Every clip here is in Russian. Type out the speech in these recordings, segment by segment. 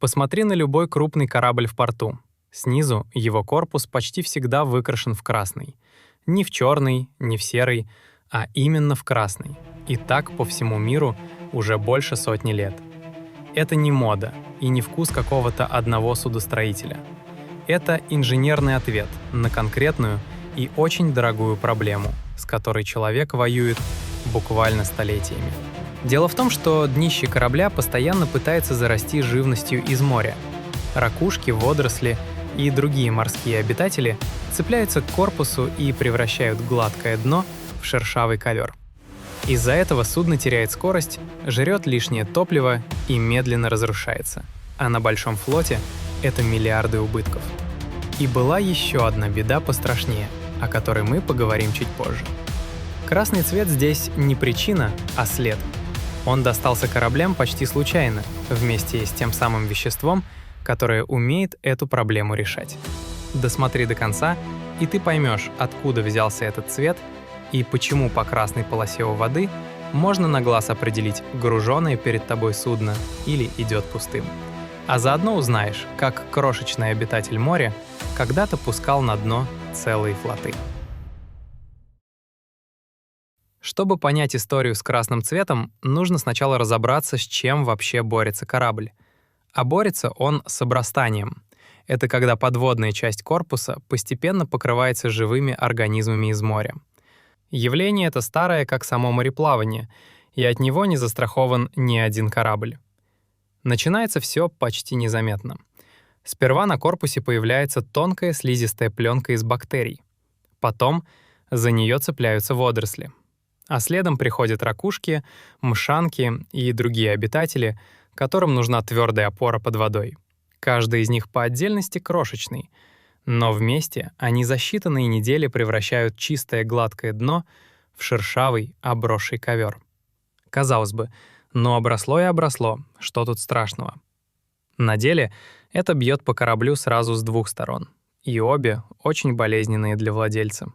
Посмотри на любой крупный корабль в порту. Снизу его корпус почти всегда выкрашен в красный. Не в черный, не в серый, а именно в красный. И так по всему миру уже больше сотни лет. Это не мода и не вкус какого-то одного судостроителя. Это инженерный ответ на конкретную и очень дорогую проблему, с которой человек воюет буквально столетиями. Дело в том, что днище корабля постоянно пытается зарасти живностью из моря. Ракушки, водоросли и другие морские обитатели цепляются к корпусу и превращают гладкое дно в шершавый ковер. Из-за этого судно теряет скорость, жрет лишнее топливо и медленно разрушается. А на большом флоте это миллиарды убытков. И была еще одна беда пострашнее, о которой мы поговорим чуть позже. Красный цвет здесь не причина, а след. Он достался кораблям почти случайно, вместе с тем самым веществом, которое умеет эту проблему решать. Досмотри до конца, и ты поймешь, откуда взялся этот цвет и почему по красной полосе у воды можно на глаз определить, груженное перед тобой судно или идет пустым. А заодно узнаешь, как крошечный обитатель моря когда-то пускал на дно целые флоты. Чтобы понять историю с красным цветом, нужно сначала разобраться, с чем вообще борется корабль. А борется он с обрастанием. Это когда подводная часть корпуса постепенно покрывается живыми организмами из моря. Явление это старое, как само мореплавание, и от него не застрахован ни один корабль. Начинается все почти незаметно. Сперва на корпусе появляется тонкая слизистая пленка из бактерий. Потом за нее цепляются водоросли. А следом приходят ракушки, мшанки и другие обитатели, которым нужна твердая опора под водой. Каждый из них по отдельности крошечный, но вместе они за считанные недели превращают чистое гладкое дно в шершавый, обросший ковер. Казалось бы, но обросло и обросло, что тут страшного? На деле это бьет по кораблю сразу с двух сторон, и обе очень болезненные для владельца.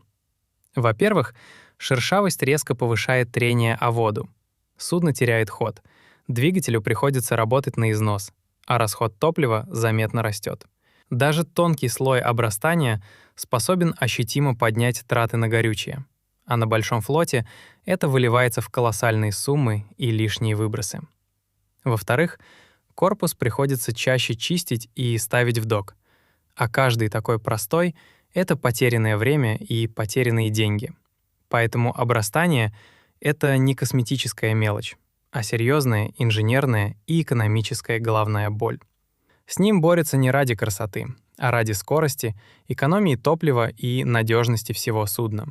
Во-первых, шершавость резко повышает трение о воду. Судно теряет ход, двигателю приходится работать на износ, а расход топлива заметно растет. Даже тонкий слой обрастания способен ощутимо поднять траты на горючее, а на большом флоте это выливается в колоссальные суммы и лишние выбросы. Во-вторых, корпус приходится чаще чистить и ставить в док, а каждый такой простой — это потерянное время и потерянные деньги. Поэтому обрастание — это не косметическая мелочь, а серьезная инженерная и экономическая головная боль. С ним борются не ради красоты, а ради скорости, экономии топлива и надежности всего судна.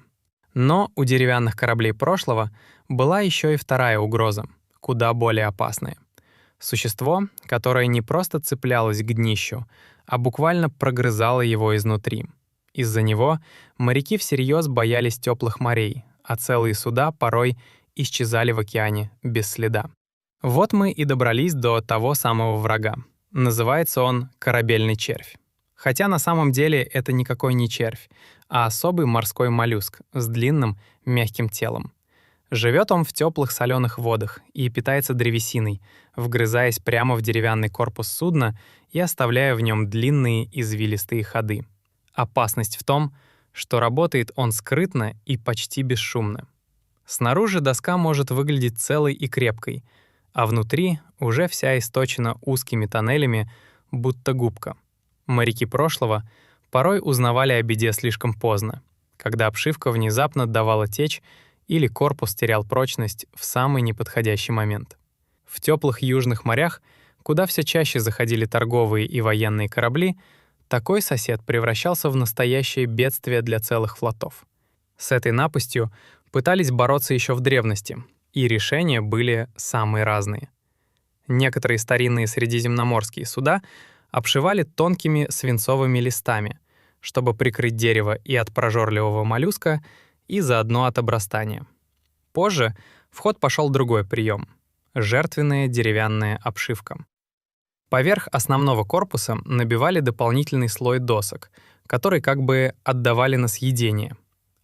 Но у деревянных кораблей прошлого была еще и вторая угроза, куда более опасная. Существо, которое не просто цеплялось к днищу, а буквально прогрызало его изнутри. Из-за него моряки всерьез боялись теплых морей, а целые суда порой исчезали в океане без следа. Вот мы и добрались до того самого врага. Называется он корабельный червь. Хотя на самом деле это никакой не червь, а особый морской моллюск с длинным мягким телом. Живет он в теплых соленых водах и питается древесиной, вгрызаясь прямо в деревянный корпус судна и оставляя в нем длинные извилистые ходы. Опасность в том, что работает он скрытно и почти бесшумно. Снаружи доска может выглядеть целой и крепкой, а внутри уже вся источена узкими тоннелями, будто губка. Моряки прошлого порой узнавали о беде слишком поздно, когда обшивка внезапно давала течь или корпус терял прочность в самый неподходящий момент. В теплых южных морях, куда все чаще заходили торговые и военные корабли, такой сосед превращался в настоящее бедствие для целых флотов. С этой напастью пытались бороться еще в древности, и решения были самые разные. Некоторые старинные средиземноморские суда обшивали тонкими свинцовыми листами, чтобы прикрыть дерево и от прожорливого моллюска, и заодно от обрастания. Позже в ход пошел другой прием — жертвенная деревянная обшивка. Поверх основного корпуса набивали дополнительный слой досок, который как бы отдавали на съедение,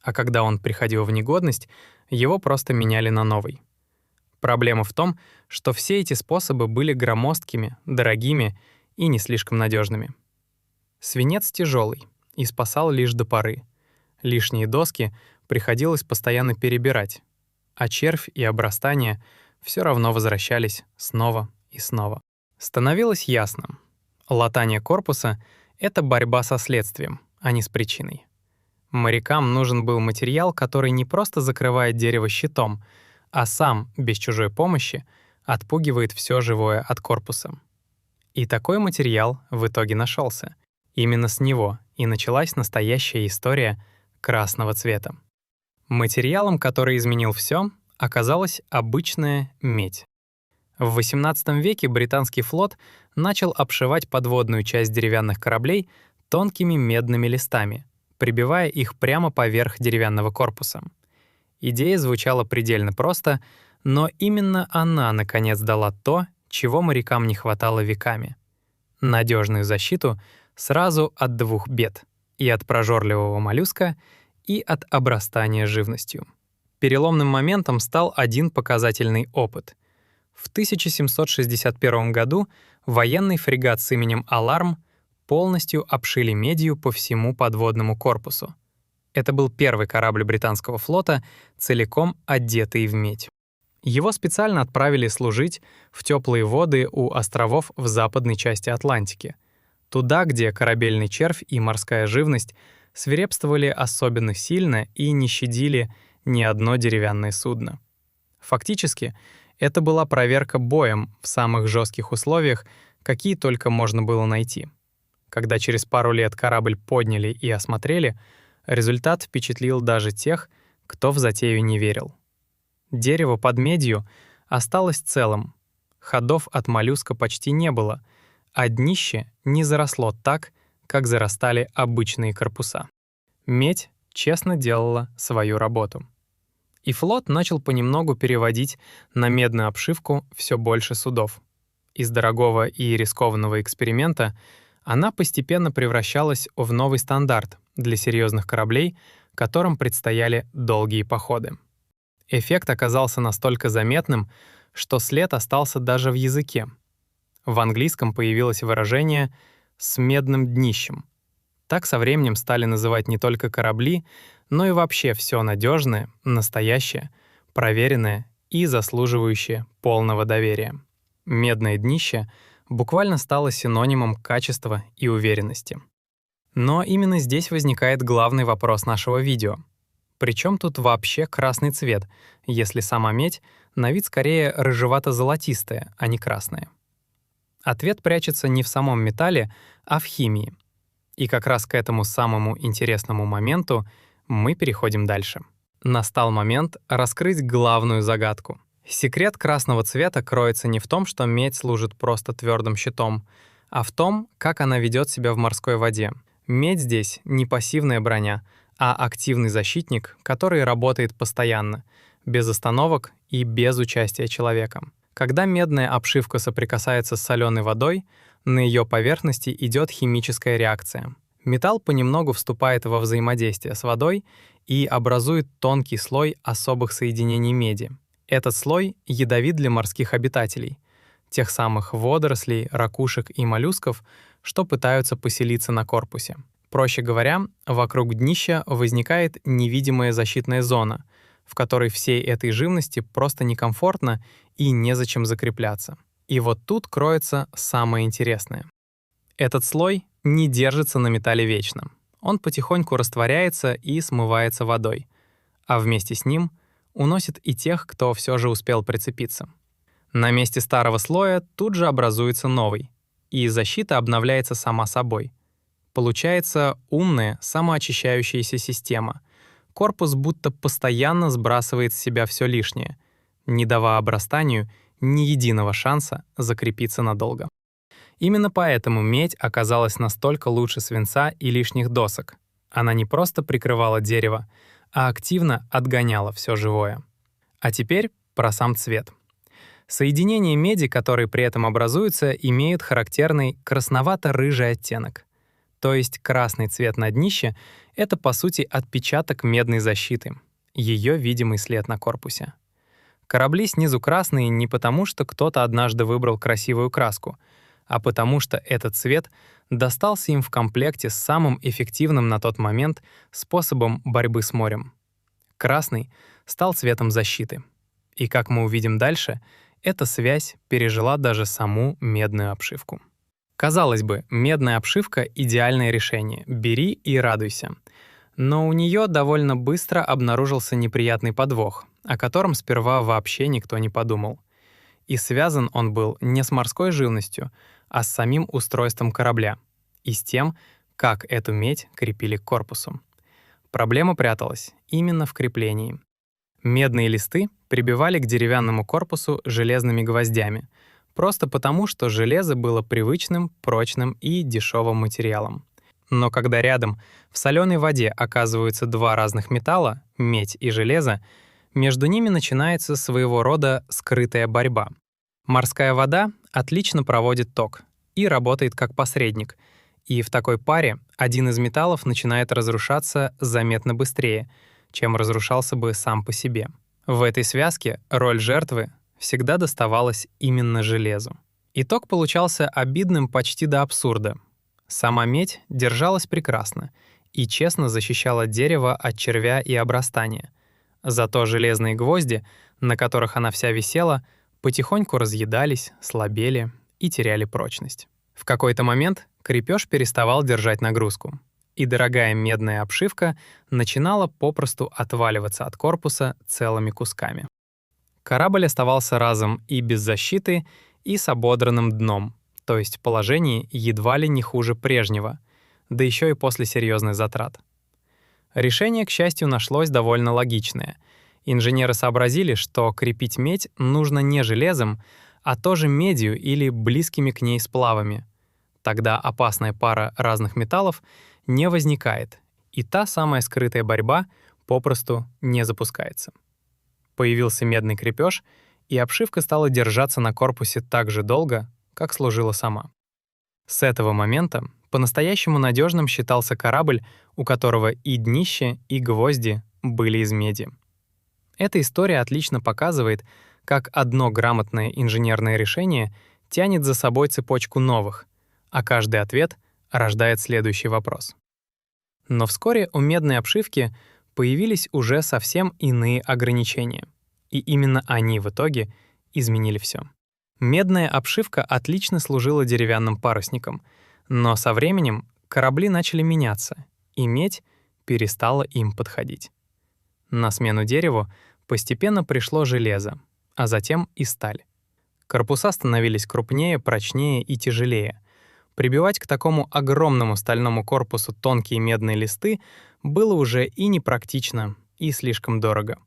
а когда он приходил в негодность, его просто меняли на новый. Проблема в том, что все эти способы были громоздкими, дорогими и не слишком надежными. Свинец тяжелый и спасал лишь до поры. Лишние доски приходилось постоянно перебирать, а червь и обрастание все равно возвращались снова и снова. Становилось ясно: латание корпуса — это борьба со следствием, а не с причиной. Морякам нужен был материал, который не просто закрывает дерево щитом, а сам, без чужой помощи, отпугивает все живое от корпуса. И такой материал в итоге нашелся. Именно с него и началась настоящая история красного цвета. Материалом, который изменил все, оказалась обычная медь. В XVIII веке британский флот начал обшивать подводную часть деревянных кораблей тонкими медными листами, прибивая их прямо поверх деревянного корпуса. Идея звучала предельно просто, но именно она, наконец, дала то, чего морякам не хватало веками — надежную защиту сразу от двух бед — и от прожорливого моллюска, и от обрастания живностью. Переломным моментом стал один показательный опыт. В 1761 году военный фрегат с именем «Аларм» полностью обшили медью по всему подводному корпусу. Это был первый корабль британского флота, целиком одетый в медь. Его специально отправили служить в теплые воды у островов в западной части Атлантики, туда, где корабельный червь и морская живность свирепствовали особенно сильно и не щадили ни одно деревянное судно. Фактически, это была проверка боем в самых жестких условиях, какие только можно было найти. Когда через пару лет корабль подняли и осмотрели, результат впечатлил даже тех, кто в затею не верил. Дерево под медью осталось целым, ходов от моллюска почти не было, а днище не заросло так, как зарастали обычные корпуса. Медь честно делала свою работу. И флот начал понемногу переводить на медную обшивку все больше судов. Из дорогого и рискованного эксперимента она постепенно превращалась в новый стандарт для серьезных кораблей, которым предстояли долгие походы. Эффект оказался настолько заметным, что след остался даже в языке. В английском появилось выражение «с медным днищем». Так со временем стали называть не только корабли, но и вообще все надежное, настоящее, проверенное и заслуживающее полного доверия. Медное днище буквально стало синонимом качества и уверенности. Но именно здесь возникает главный вопрос нашего видео. Причем тут вообще красный цвет, если сама медь на вид скорее рыжевато-золотистая, а не красная? Ответ прячется не в самом металле, а в химии. И как раз к этому самому интересному моменту мы переходим дальше. Настал момент раскрыть главную загадку. Секрет красного цвета кроется не в том, что медь служит просто твердым щитом, а в том, как она ведет себя в морской воде. Медь здесь не пассивная броня, а активный защитник, который работает постоянно, без остановок и без участия человека. Когда медная обшивка соприкасается с соленой водой, на ее поверхности идет химическая реакция. Металл понемногу вступает во взаимодействие с водой и образует тонкий слой особых соединений меди. Этот слой ядовит для морских обитателей, тех самых водорослей, ракушек и моллюсков, что пытаются поселиться на корпусе. Проще говоря, вокруг днища возникает невидимая защитная зона, в которой всей этой живности просто некомфортно и незачем закрепляться. И вот тут кроется самое интересное. Этот слой не держится на металле вечно. Он потихоньку растворяется и смывается водой, а вместе с ним уносит и тех, кто все же успел прицепиться. На месте старого слоя тут же образуется новый, и защита обновляется сама собой. Получается умная, самоочищающаяся система. Корпус будто постоянно сбрасывает с себя все лишнее, не давая обрастанию ни единого шанса закрепиться надолго. Именно поэтому медь оказалась настолько лучше свинца и лишних досок. Она не просто прикрывала дерево, а активно отгоняла все живое. А теперь про сам цвет. Соединения меди, которые при этом образуются, имеют характерный красновато-рыжий оттенок. То есть красный цвет на днище — это, по сути, отпечаток медной защиты, ее видимый след на корпусе. Корабли снизу красные не потому, что кто-то однажды выбрал красивую краску, а потому что этот цвет достался им в комплекте с самым эффективным на тот момент способом борьбы с морем. Красный стал цветом защиты. И, как мы увидим дальше, эта связь пережила даже саму медную обшивку. Казалось бы, медная обшивка — идеальное решение. Бери и радуйся. Но у нее довольно быстро обнаружился неприятный подвох, о котором сперва вообще никто не подумал. И связан он был не с морской живностью, а с самим устройством корабля и с тем, как эту медь крепили к корпусу. Проблема пряталась именно в креплении. Медные листы прибивали к деревянному корпусу железными гвоздями, просто потому, что железо было привычным, прочным и дешевым материалом. Но когда рядом в соленой воде оказываются два разных металла, медь и железо, между ними начинается своего рода скрытая борьба. Морская вода отлично проводит ток и работает как посредник, и в такой паре один из металлов начинает разрушаться заметно быстрее, чем разрушался бы сам по себе. В этой связке роль жертвы всегда доставалась именно железу. Итог получался обидным почти до абсурда. Сама медь держалась прекрасно и честно защищала дерево от червя и обрастания. Зато железные гвозди, на которых она вся висела, потихоньку разъедались, слабели и теряли прочность. В какой-то момент крепеж переставал держать нагрузку, и дорогая медная обшивка начинала попросту отваливаться от корпуса целыми кусками. Корабль оставался разом и без защиты, и с ободранным дном, то есть в положении едва ли не хуже прежнего, да еще и после серьезных затрат. Решение, к счастью, нашлось довольно логичное. Инженеры сообразили, что крепить медь нужно не железом, а тоже медью или близкими к ней сплавами. Тогда опасная пара разных металлов не возникает, и та самая скрытая борьба попросту не запускается. Появился медный крепеж, и обшивка стала держаться на корпусе так же долго, как служила сама. С этого момента по-настоящему надежным считался корабль, у которого и днище, и гвозди были из меди. Эта история отлично показывает, как одно грамотное инженерное решение тянет за собой цепочку новых, а каждый ответ рождает следующий вопрос. Но вскоре у медной обшивки появились уже совсем иные ограничения, и именно они в итоге изменили все. Медная обшивка отлично служила деревянным парусником, но со временем корабли начали меняться, и медь перестала им подходить. На смену дереву постепенно пришло железо, а затем и сталь. Корпуса становились крупнее, прочнее и тяжелее. Прибивать к такому огромному стальному корпусу тонкие медные листы было уже и непрактично, и слишком дорого.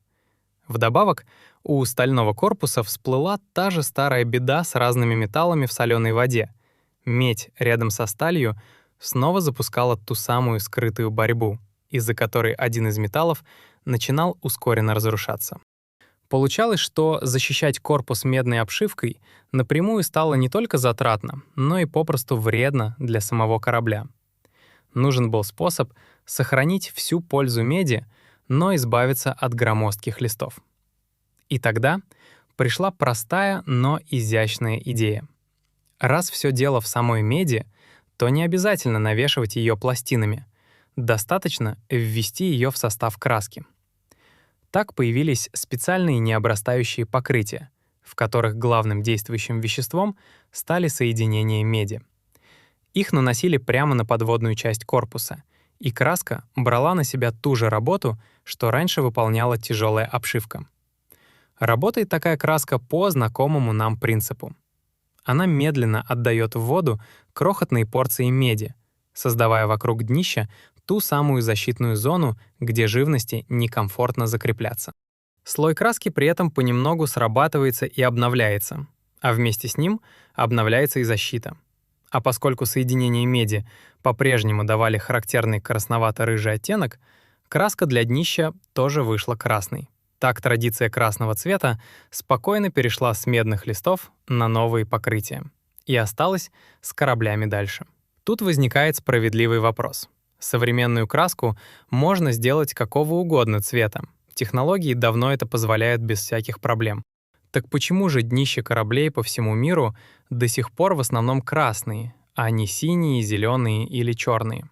Вдобавок, у стального корпуса всплыла та же старая беда с разными металлами в соленой воде. Медь рядом со сталью снова запускала ту самую скрытую борьбу, из-за которой один из металлов начинал ускоренно разрушаться. Получалось, что защищать корпус медной обшивкой напрямую стало не только затратно, но и попросту вредно для самого корабля. Нужен был способ сохранить всю пользу меди, но избавиться от громоздких листов. И тогда пришла простая, но изящная идея. Раз все дело в самой меди, то не обязательно навешивать ее пластинами. Достаточно ввести ее в состав краски. Так появились специальные необрастающие покрытия, в которых главным действующим веществом стали соединения меди. Их наносили прямо на подводную часть корпуса, и краска брала на себя ту же работу, что раньше выполняла тяжелая обшивка. Работает такая краска по знакомому нам принципу. Она медленно отдает в воду крохотные порции меди, создавая вокруг днища ту самую защитную зону, где живности некомфортно закрепляться. Слой краски при этом понемногу срабатывается и обновляется, а вместе с ним обновляется и защита. А поскольку соединения меди по-прежнему давали характерный красновато-рыжий оттенок, краска для днища тоже вышла красной. Так традиция красного цвета спокойно перешла с медных листов на новые покрытия и осталась с кораблями дальше. Тут возникает справедливый вопрос. Современную краску можно сделать какого угодно цвета. Технологии давно это позволяют без всяких проблем. Так почему же днища кораблей по всему миру до сих пор в основном красные, а не синие, зеленые или черные.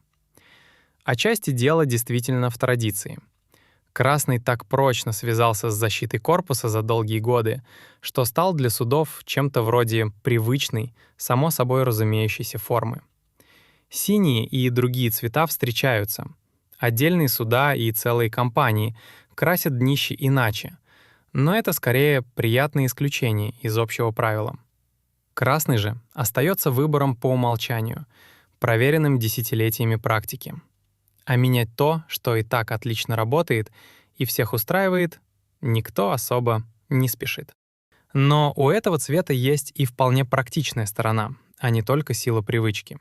Отчасти дело действительно в традиции. Красный так прочно связался с защитой корпуса за долгие годы, что стал для судов чем-то вроде привычной, само собой разумеющейся формы. Синие и другие цвета встречаются. Отдельные суда и целые компании красят днище иначе, но это скорее приятное исключение из общего правила. Красный же остается выбором по умолчанию, проверенным десятилетиями практики. А менять то, что и так отлично работает и всех устраивает, никто особо не спешит. Но у этого цвета есть и вполне практичная сторона, а не только сила привычки.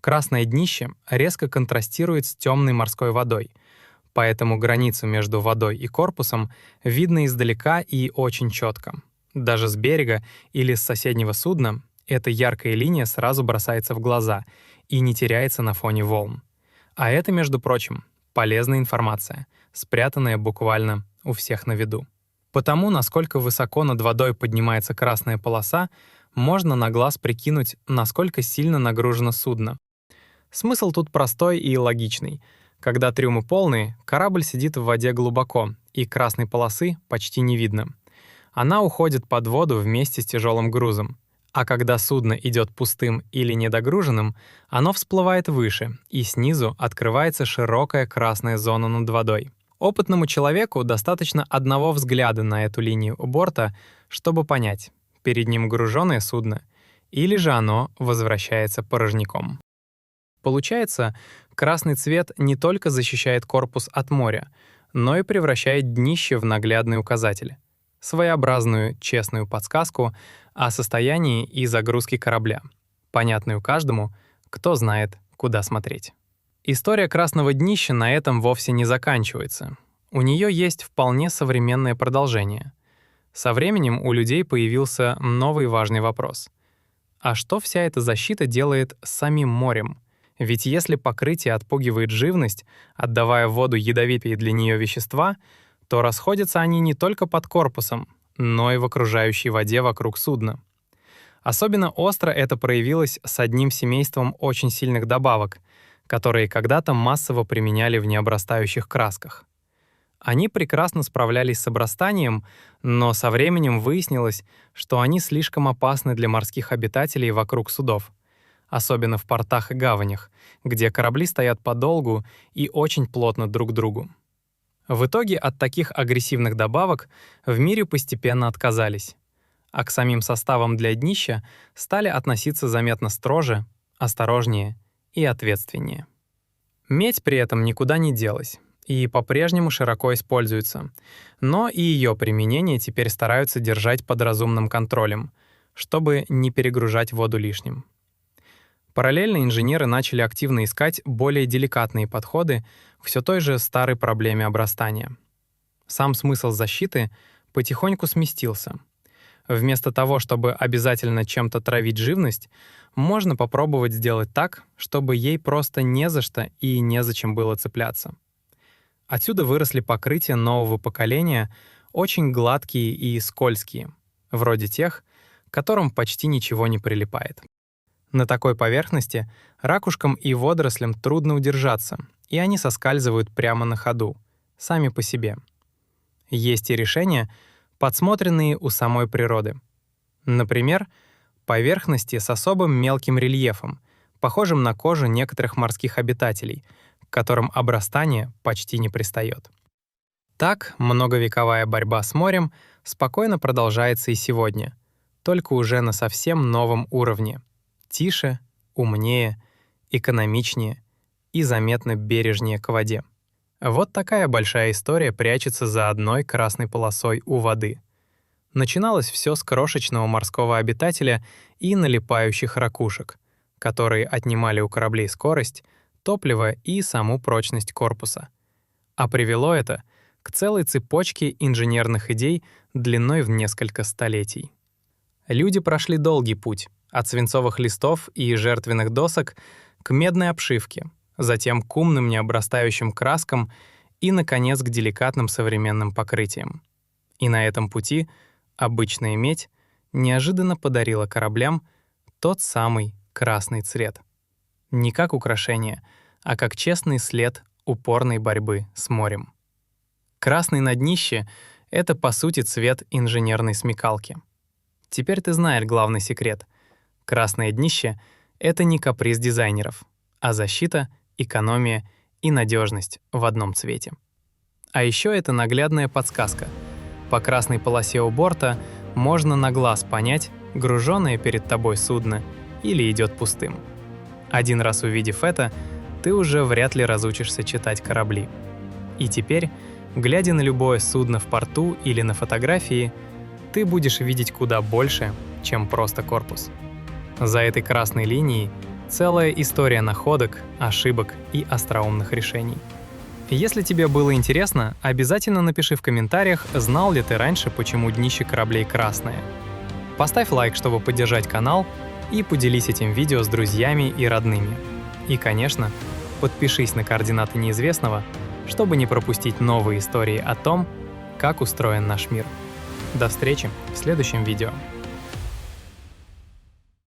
Красное днище резко контрастирует с темной морской водой, поэтому границу между водой и корпусом видно издалека и очень четко. Даже с берега или с соседнего судна эта яркая линия сразу бросается в глаза и не теряется на фоне волн. А это, между прочим, полезная информация, спрятанная буквально у всех на виду. Потому, насколько высоко над водой поднимается красная полоса, можно на глаз прикинуть, насколько сильно нагружено судно. Смысл тут простой и логичный. Когда трюмы полные, корабль сидит в воде глубоко, и красной полосы почти не видно. Она уходит под воду вместе с тяжелым грузом. А когда судно идет пустым или недогруженным, оно всплывает выше, и снизу открывается широкая красная зона над водой. Опытному человеку достаточно одного взгляда на эту линию у борта, чтобы понять, перед ним груженное судно, или же оно возвращается порожняком. Получается, красный цвет не только защищает корпус от моря, но и превращает днище в наглядный указатель. Своеобразную, честную подсказку о состоянии и загрузке корабля, понятную каждому, кто знает, куда смотреть. История красного днища на этом вовсе не заканчивается. У нее есть вполне современное продолжение. Со временем у людей появился новый важный вопрос. А что вся эта защита делает с самим морем? Ведь если покрытие отпугивает живность, отдавая в воду ядовитые для нее вещества, то расходятся они не только под корпусом, но и в окружающей воде вокруг судна. Особенно остро это проявилось с одним семейством очень сильных добавок, которые когда-то массово применяли в необрастающих красках. Они прекрасно справлялись с обрастанием, но со временем выяснилось, что они слишком опасны для морских обитателей вокруг судов, особенно в портах и гаванях, где корабли стоят подолгу и очень плотно друг к другу. В итоге от таких агрессивных добавок в мире постепенно отказались, а к самим составам для днища стали относиться заметно строже, осторожнее и ответственнее. Медь при этом никуда не делась и по-прежнему широко используется, но и ее применение теперь стараются держать под разумным контролем, чтобы не перегружать воду лишним. Параллельно инженеры начали активно искать более деликатные подходы к все той же старой проблеме обрастания. Сам смысл защиты потихоньку сместился. Вместо того, чтобы обязательно чем-то травить живность, можно попробовать сделать так, чтобы ей просто не за что и незачем было цепляться. Отсюда выросли покрытия нового поколения, очень гладкие и скользкие, вроде тех, к которым почти ничего не прилипает. На такой поверхности ракушкам и водорослям трудно удержаться, и они соскальзывают прямо на ходу, сами по себе. Есть и решения, подсмотренные у самой природы. Например, поверхности с особым мелким рельефом, похожим на кожу некоторых морских обитателей, к которым обрастание почти не пристает. Так многовековая борьба с морем спокойно продолжается и сегодня, только уже на совсем новом уровне. Тише, умнее, экономичнее и заметно бережнее к воде. Вот такая большая история прячется за одной красной полосой у воды. Начиналось все с крошечного морского обитателя и налипающих ракушек, которые отнимали у кораблей скорость, топливо и саму прочность корпуса. А привело это к целой цепочке инженерных идей длиной в несколько столетий. Люди прошли долгий путь от свинцовых листов и жертвенных досок к медной обшивке, затем к умным необрастающим краскам и, наконец, к деликатным современным покрытиям. И на этом пути обычная медь неожиданно подарила кораблям тот самый красный цвет. Не как украшение, а как честный след упорной борьбы с морем. Красный на днище — это, по сути, цвет инженерной смекалки. Теперь ты знаешь главный секрет. Красное днище — это не каприз дизайнеров, а защита, экономия и надежность в одном цвете. А еще это наглядная подсказка. По красной полосе у борта можно на глаз понять, груженное перед тобой судно или идет пустым. Один раз увидев это, ты уже вряд ли разучишься читать корабли. И теперь, глядя на любое судно в порту или на фотографии, ты будешь видеть куда больше, чем просто корпус. За этой красной линией целая история находок, ошибок и остроумных решений. Если тебе было интересно, обязательно напиши в комментариях, знал ли ты раньше, почему днище кораблей красное. Поставь лайк, чтобы поддержать канал, и поделись этим видео с друзьями и родными. И, конечно, подпишись на «Координаты неизвестного», чтобы не пропустить новые истории о том, как устроен наш мир. До встречи в следующем видео.